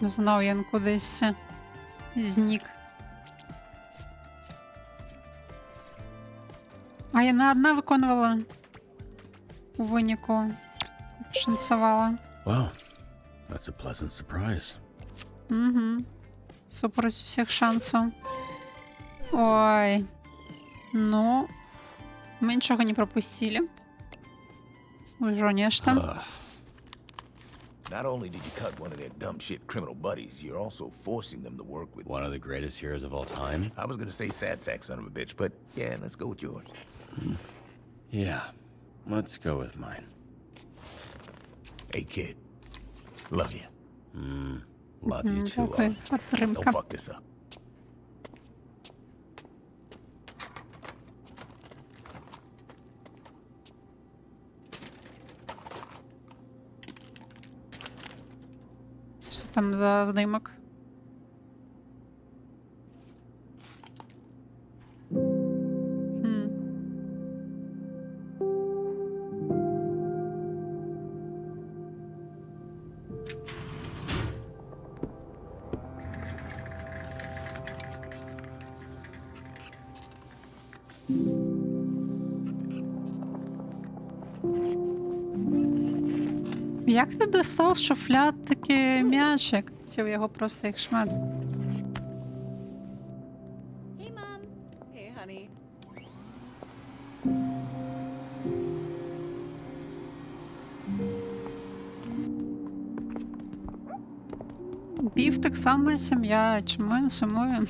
Speaker 1: Знов він кудись зник. А я не одна виконувала у виніку. Шансувала.
Speaker 4: Wow, that's a pleasant surprise.
Speaker 1: Угу. Супер всіх шансів. Ой. Ну, ми нічого не пропустили. Уже нечто.
Speaker 5: Not only did you cut one of their dumb shit criminal buddies, you're also forcing them to work with
Speaker 4: one of the greatest heroes of all time.
Speaker 5: I was gonna say sad sack son of a bitch, but yeah, let's go with yours.
Speaker 4: Yeah, let's go with mine.
Speaker 5: Hey kid, love you.
Speaker 4: Love you too.
Speaker 5: Don't fuck this up.
Speaker 1: Що там за здимок? Як ти достав з шуфляд такий м'ячик? Це його просто як шмат.
Speaker 8: Hey, Mom. Hey, honey.
Speaker 1: Пів так само сім'я, чому він сумує?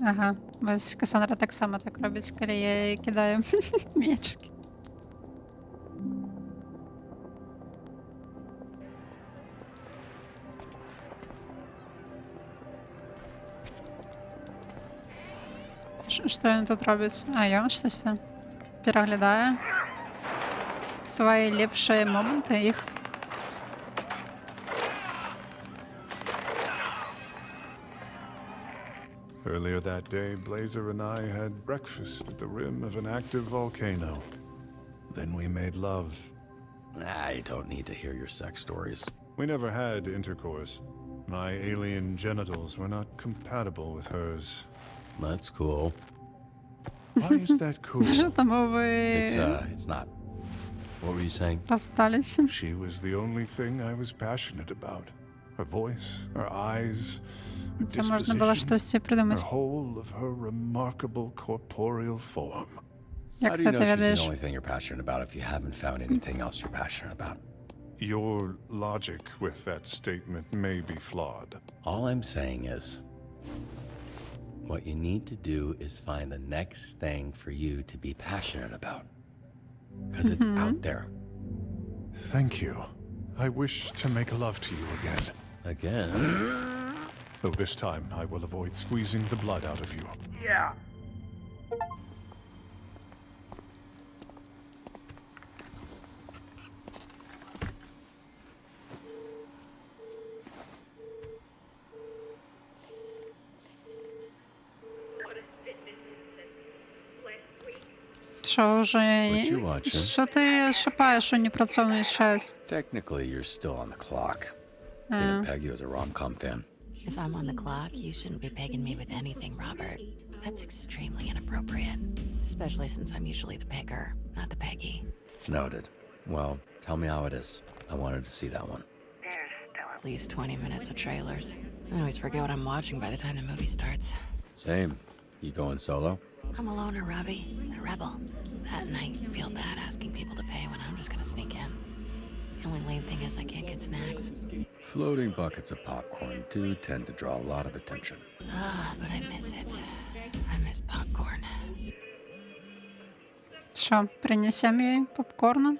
Speaker 1: Ага, ось Кассандра так само так робить, коли я їй кидаю м'ячики. Що він тут робить? А, він щось переглядає свої ліпші моменти, їх.
Speaker 7: Earlier that day, Blazer and I had breakfast at the rim of an active volcano. Then we made love.
Speaker 4: I don't need to hear your sex stories.
Speaker 7: We never had intercourse. My alien genitals were not compatible with hers.
Speaker 4: That's cool.
Speaker 7: Why is that cool?
Speaker 1: Що там ви
Speaker 4: It's not. What were you saying?
Speaker 1: розсталися?
Speaker 7: She was the only thing I was passionate about. Her voice, her eyes, her
Speaker 1: Це можна було щось
Speaker 7: the
Speaker 1: придумати.
Speaker 7: whole of her remarkable corporeal form.
Speaker 4: How do you know she's the only thing you're passionate about if you haven't found anything else you're passionate about?
Speaker 7: Your logic with that statement may be flawed.
Speaker 4: All I'm saying is, what you need to do is find the next thing for you to be passionate about. Because it's out there.
Speaker 7: Thank you. I wish to make love to you again.
Speaker 4: Again?
Speaker 7: Though this time I will avoid squeezing the blood out of you.
Speaker 9: Yeah.
Speaker 1: Що вже?
Speaker 4: What you watching?
Speaker 1: Що ти шипаєш у непрацьовний час?
Speaker 4: Technically, you're still on the clock. Didn't peg you as a rom-com fan.
Speaker 2: If I'm on the clock, you shouldn't be pegging me with anything, Robert. That's extremely inappropriate. Especially since I'm usually the pegger, not the peggy.
Speaker 4: Noted. Well, tell me how it is. I wanted to see that one.
Speaker 2: At least 20 minutes of trailers. I always forget what I'm watching by the time the movie starts.
Speaker 4: Same. You going solo?
Speaker 2: I'm a loner, Robbie. A rebel. That and I feel bad asking people to pay when I'm just gonna sneak in. The only lame thing is I can't get snacks.
Speaker 4: Floating buckets of popcorn do tend to draw a lot of attention.
Speaker 2: But I miss it. I miss popcorn.
Speaker 1: Що, принесемо їй попкорну?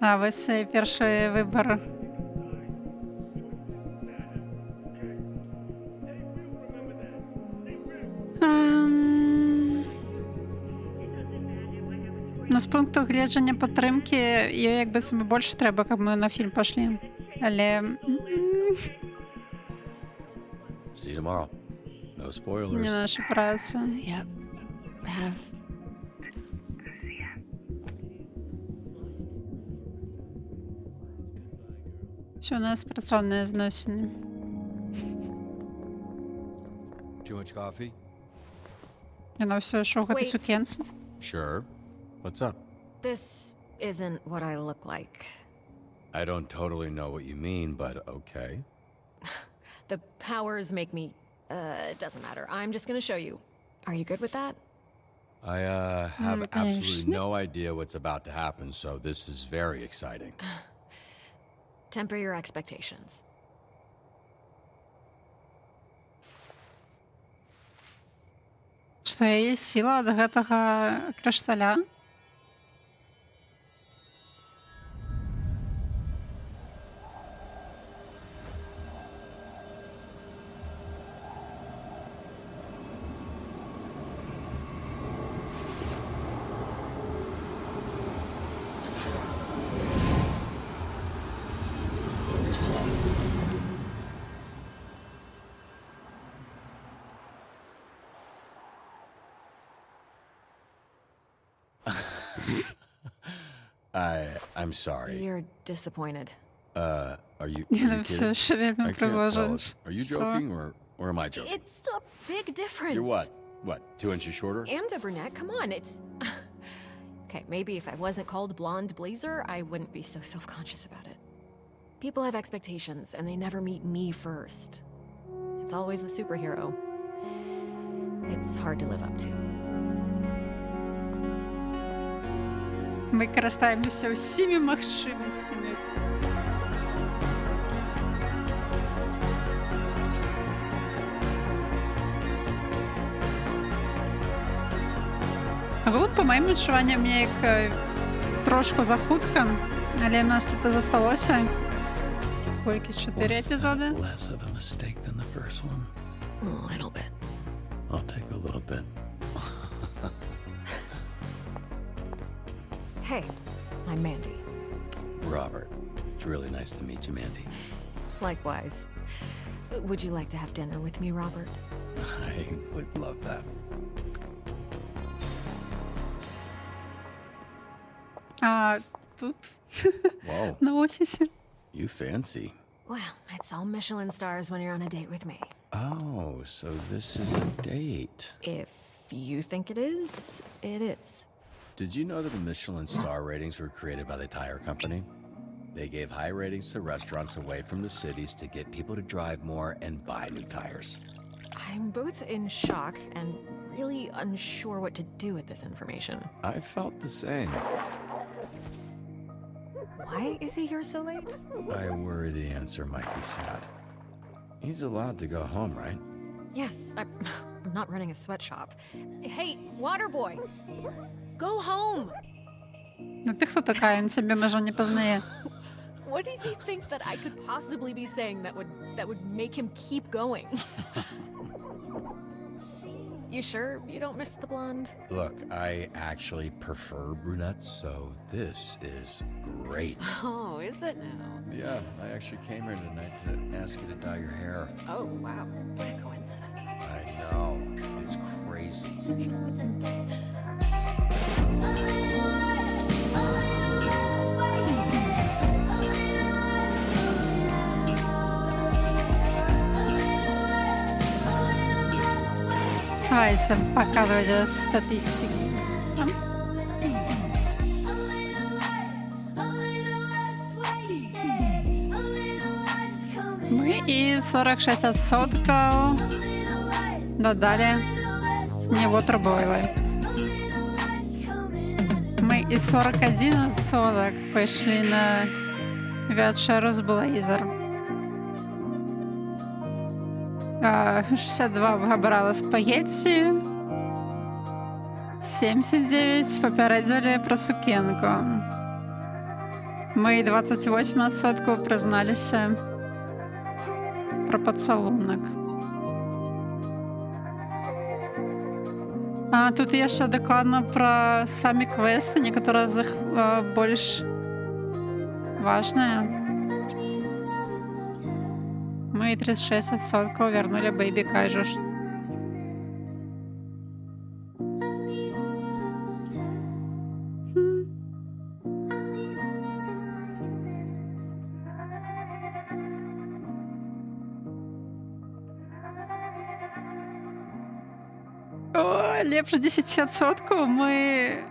Speaker 1: А, ось перший вибір. Ну, з пункту гледження підтримки, їй якби собі більше треба, щоб ми на фільм пішли. Але...
Speaker 4: See you tomorrow. No spoilers.
Speaker 1: Не наша праця.
Speaker 2: Yep. Have...
Speaker 1: Все, у нас працівне зносини.
Speaker 4: Too much coffee?
Speaker 1: Вона все шукати
Speaker 6: Wait.
Speaker 1: сукенцю.
Speaker 4: Sure. What's up?
Speaker 6: This isn't what I look like.
Speaker 4: I don't totally know what you mean, but okay.
Speaker 6: The powers make me... it doesn't matter. I'm just gonna show you. Are you good with that?
Speaker 4: I have absolutely
Speaker 1: конечно.
Speaker 4: no idea what's about to happen, so this is very exciting.
Speaker 6: Temper your expectations.
Speaker 1: Што яе сіла ад гэтага крышталя?
Speaker 4: I'm sorry.
Speaker 6: You're disappointed.
Speaker 4: Are you
Speaker 1: Ну, все
Speaker 4: kidding?
Speaker 1: ще вельми
Speaker 4: I can't tell.
Speaker 1: привожу.
Speaker 4: Are you joking or am I joking?
Speaker 6: It's a big difference.
Speaker 4: You're what? What, 2 inches shorter?
Speaker 6: And a brunette, come on, it's... Okay, maybe if I wasn't called Blonde Blazer, I wouldn't be so self-conscious about it. People have expectations, and they never meet me first. It's always the superhero. It's hard to live up to.
Speaker 1: Ми користаємося усіми можливостями. Голод, по моїм відчуванням, як трошку захутка, але в нас тут зосталося кілька 4 епізоди.
Speaker 4: Less of a mistake than the first one.
Speaker 2: A little bit.
Speaker 4: I'll take a little bit.
Speaker 6: Hey, I'm Mandy.
Speaker 4: Robert, it's really nice to meet you, Mandy.
Speaker 6: Likewise. Would you like to have dinner with me, Robert?
Speaker 4: I would love that.
Speaker 1: А тут
Speaker 4: Whoa,
Speaker 1: на офісі.
Speaker 4: you fancy.
Speaker 6: Well, it's all Michelin stars when you're on a date with me.
Speaker 4: Oh, so this is a date.
Speaker 6: If you think it is, it is.
Speaker 4: Did you know that the Michelin star ratings were created by the tire company? They gave high ratings to restaurants away from the cities to get people to drive more and buy new tires.
Speaker 6: I'm both in shock and really unsure what to do with this information.
Speaker 4: I felt the same.
Speaker 6: Why is he here so late?
Speaker 4: I worry the answer might be sad. He's allowed to go home, right?
Speaker 6: Yes, I'm not running a sweatshop. Hey, Waterboy! Go home!
Speaker 1: Ну ти хто така? Він себе може не познає.
Speaker 6: What does he think that I could possibly be saying that would make him keep going? You sure you don't miss the blonde?
Speaker 4: Look, I actually prefer brunettes, so this is great.
Speaker 6: Oh, is it now?
Speaker 4: Yeah, I actually came here tonight to ask you to dye your hair.
Speaker 6: Oh, wow. What a coincidence.
Speaker 4: I know. It's crazy.
Speaker 1: Давайте показывайте статистики. Мы и 46% додали не вотербойлы. і 41% пайшлі на вячэру з Блейзер. 62 выбрала спагетці, 79 папярэдзілі пра сукенку. Мы 28% прызналіся пра пацалунак. А тут яшчэ дакладна пра самі квесты, некаторыя з іх больш важныя. Мы 36% вярнулі Бэйбі Кайжуш. О, лепш 10%. Мы...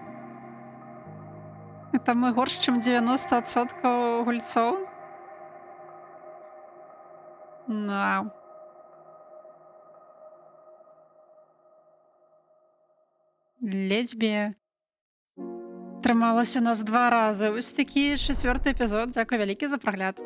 Speaker 1: Это мы горш, чым 90% гульцоў. Вау. Ледзьбе трымалась у нас 2 разы. Вось такі 4-й эпізод. Дзякуй вялікі за прагляд.